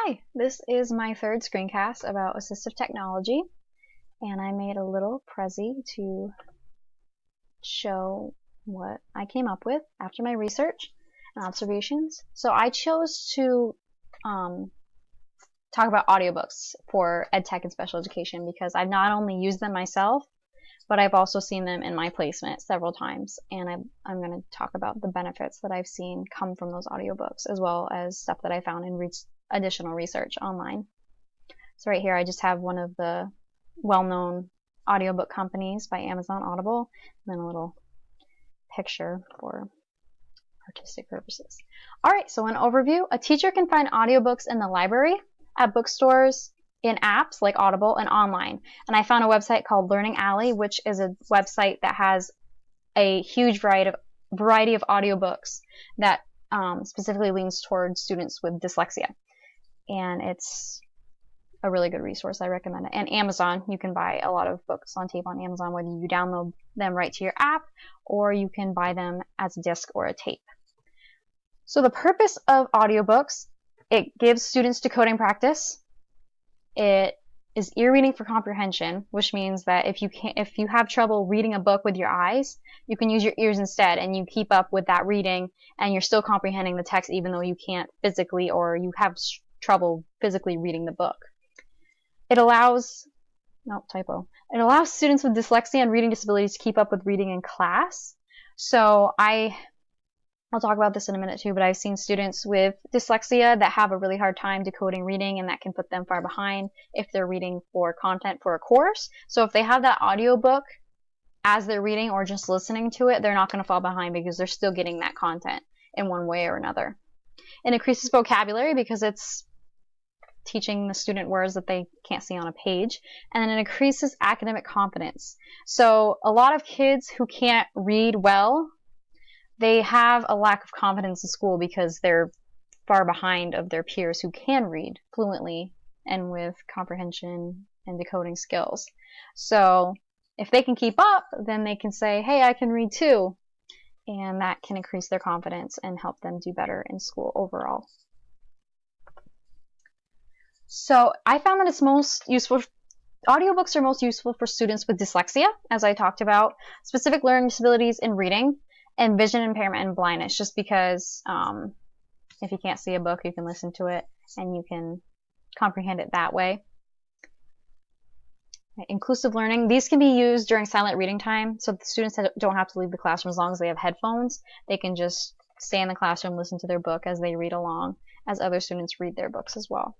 Hi, this is my third screencast about assistive technology, and I made a little Prezi to show what I came up with after my research and observations. So I chose to talk about audiobooks for EdTech and special education because I've not only used them myself, but I've also seen them in my placement several times, and I'm going to talk about the benefits that I've seen come from those audiobooks, as well as stuff that I found in additional research online. So right here I just have one of the well-known audiobook companies by Amazon Audible, and then a little picture for artistic purposes. Alright, so an overview. A teacher can find audiobooks in the library, at bookstores, in apps like Audible, and online. And I found a website called Learning Alley, which is a website that has a huge variety of audiobooks that specifically leans towards students with dyslexia. And it's a really good resource. I recommend it. And Amazon, you can buy a lot of books on tape on Amazon, whether you download them right to your app or you can buy them as a disc or a tape. So the purpose of audiobooks, it gives students decoding practice. It is ear reading for comprehension, which means that if you have trouble reading a book with your eyes, you can use your ears instead, and you keep up with that reading, and you're still comprehending the text even though you can't physically, or you have trouble physically reading the book. It allows students with dyslexia and reading disabilities to keep up with reading in class. So I'll talk about this in a minute too, but I've seen students with dyslexia that have a really hard time decoding reading, and that can put them far behind if they're reading for content for a course. So if they have that audiobook as they're reading or just listening to it, they're not going to fall behind because they're still getting that content in one way or another. It increases vocabulary because it's teaching the student words that they can't see on a page, and then it increases academic confidence. So a lot of kids who can't read well, they have a lack of confidence in school because they're far behind of their peers who can read fluently and with comprehension and decoding skills. So if they can keep up, then they can say, hey, I can read too. And that can increase their confidence and help them do better in school overall. So I found that it's most useful, audiobooks are most useful for students with dyslexia, as I talked about, specific learning disabilities in reading, and vision impairment and blindness, just because if you can't see a book, you can listen to it and you can comprehend it that way. Inclusive learning. These can be used during silent reading time, so the students don't have to leave the classroom as long as they have headphones. They can just stay in the classroom, listen to their book as they read along, as other students read their books as well.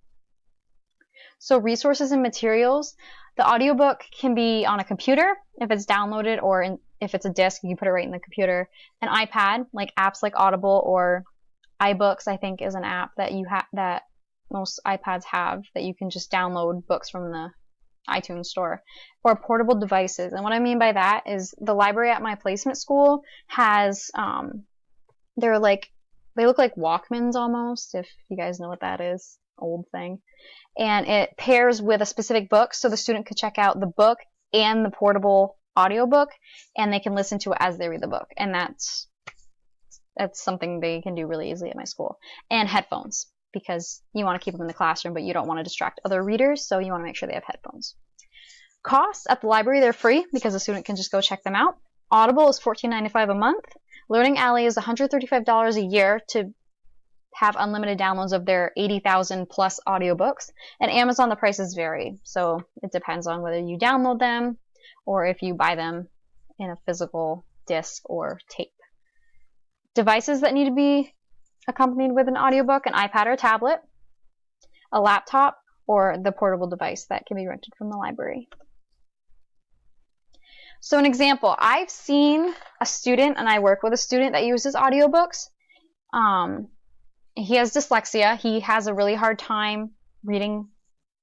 So resources and materials. The audiobook can be on a computer if it's downloaded, or if it's a disc, you can put it right in the computer. An iPad, like apps like Audible or iBooks, I think is an app that that most iPads have, that you can just download books from the iTunes store. Or portable devices. And what I mean by that is the library at my placement school has they look like Walkmans almost, if you guys know what that is. Old thing. And it pairs with a specific book, so the student could check out the book and the portable audiobook, and they can listen to it as they read the book. And that's something they can do really easily at my school. And headphones, because you want to keep them in the classroom, but you don't want to distract other readers, so you want to make sure they have headphones. Costs at the library, they're free because the student can just go check them out. Audible is $14.95 a month. Learning Alley is $135 a year to have unlimited downloads of their 80,000 plus audiobooks. And Amazon, the prices vary, so it depends on whether you download them or if you buy them in a physical disc or tape. Devices that need to be accompanied with an audiobook: an iPad or tablet, a laptop, or the portable device that can be rented from the library. So an example, I've seen a student, and I work with a student that uses audiobooks. He has dyslexia. He has a really hard time reading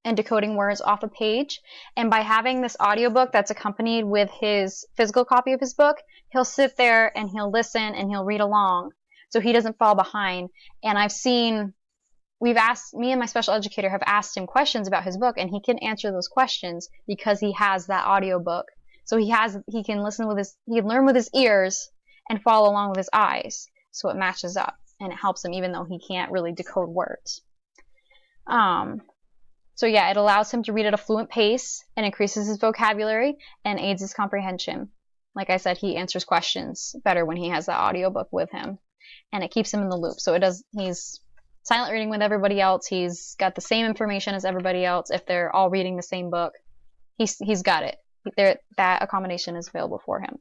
and decoding words off a page. And by having this audiobook that's accompanied with his physical copy of his book, he'll sit there and he'll listen and he'll read along so he doesn't fall behind. And me and my special educator have asked him questions about his book, and he can answer those questions because he has that audiobook. So he can learn with his ears and follow along with his eyes. So it matches up. And it helps him even though he can't really decode words. So yeah, it allows him to read at a fluent pace and increases his vocabulary and aids his comprehension. Like I said, he answers questions better when he has the audiobook with him, and it keeps him in the loop. So he's silent reading with everybody else. He's got the same information as everybody else. If they're all reading the same book, he's got it. That accommodation is available for him.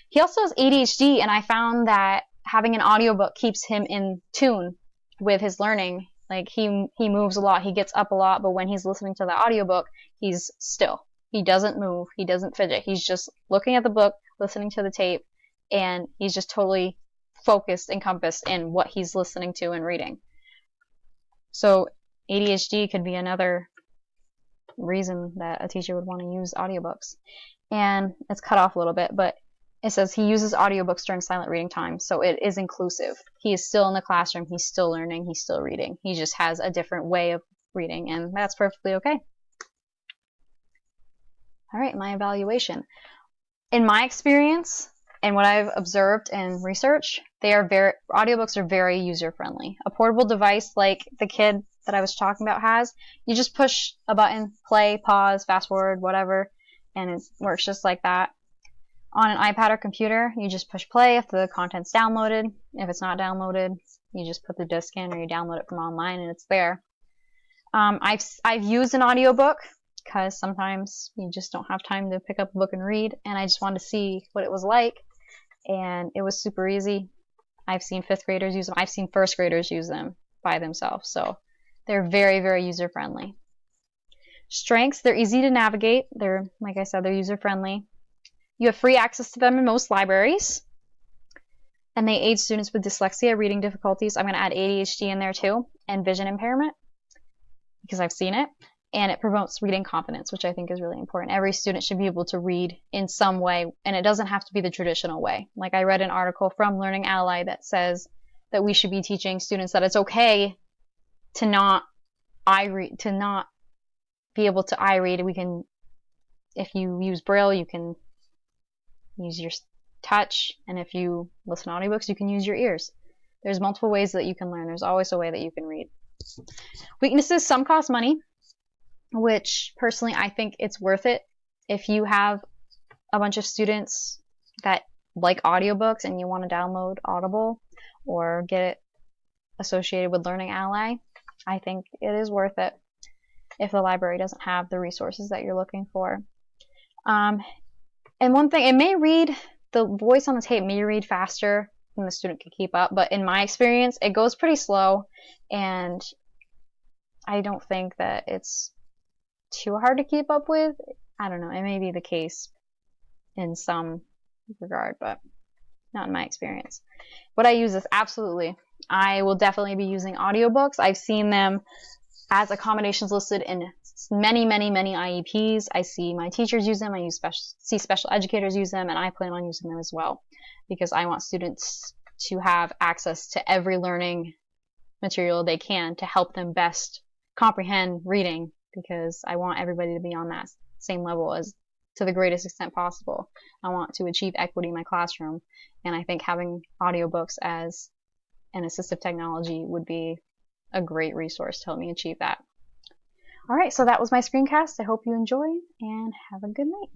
He also has ADHD, and I found that having an audiobook keeps him in tune with his learning. Like he moves a lot, he gets up a lot, but when he's listening to the audiobook, he's still. He doesn't move, he doesn't fidget. He's just looking at the book, listening to the tape, and he's just totally focused, encompassed in what he's listening to and reading. So ADHD could be another reason that a teacher would want to use audiobooks. And it's cut off a little bit, but it says he uses audiobooks during silent reading time, so it is inclusive. He is still in the classroom, he's still learning, he's still reading. He just has a different way of reading, and that's perfectly okay. All right, my evaluation. In my experience, and what I've observed and researched, audiobooks are very user-friendly. A portable device like the kid that I was talking about has, you just push a button, play, pause, fast forward, whatever, and it works just like that. On an iPad or computer, you just push play if the content's downloaded. If it's not downloaded, you just put the disc in or you download it from online and it's there. I've used an audiobook because sometimes you just don't have time to pick up a book and read, and I just wanted to see what it was like, and it was super easy. I've seen 5th graders use them. I've seen 1st graders use them by themselves, so they're very, very user-friendly. Strengths, they're easy to navigate. Like I said, they're user-friendly. You have free access to them in most libraries, and they aid students with dyslexia, reading difficulties. I'm going to add ADHD in there too, and vision impairment, because I've seen it. And it promotes reading confidence, which I think is really important. Every student should be able to read in some way, and it doesn't have to be the traditional way. Like I read an article from Learning Ally that says that we should be teaching students that it's okay to not be able to eye read. If you use Braille, you can use your touch, and if you listen to audiobooks, you can use your ears. There's multiple ways that you can learn. There's always a way that you can read. Weaknesses, some cost money, which personally I think it's worth it. If you have a bunch of students that like audiobooks and you want to download Audible or get it associated with Learning Ally, I think it is worth it if the library doesn't have the resources that you're looking for. And one thing, the voice on the tape may read faster than the student can keep up, but in my experience, it goes pretty slow, and I don't think that it's too hard to keep up with. I don't know, it may be the case in some regard, but not in my experience. What I use is I will definitely be using audiobooks. I've seen them as accommodations listed in many, many, many IEPs. I see my teachers use them. I see special educators use them, and I plan on using them as well because I want students to have access to every learning material they can to help them best comprehend reading, because I want everybody to be on that same level as to the greatest extent possible. I want to achieve equity in my classroom, and I think having audiobooks as an assistive technology would be a great resource to help me achieve that. All right, so that was my screencast. I hope you enjoyed, and have a good night.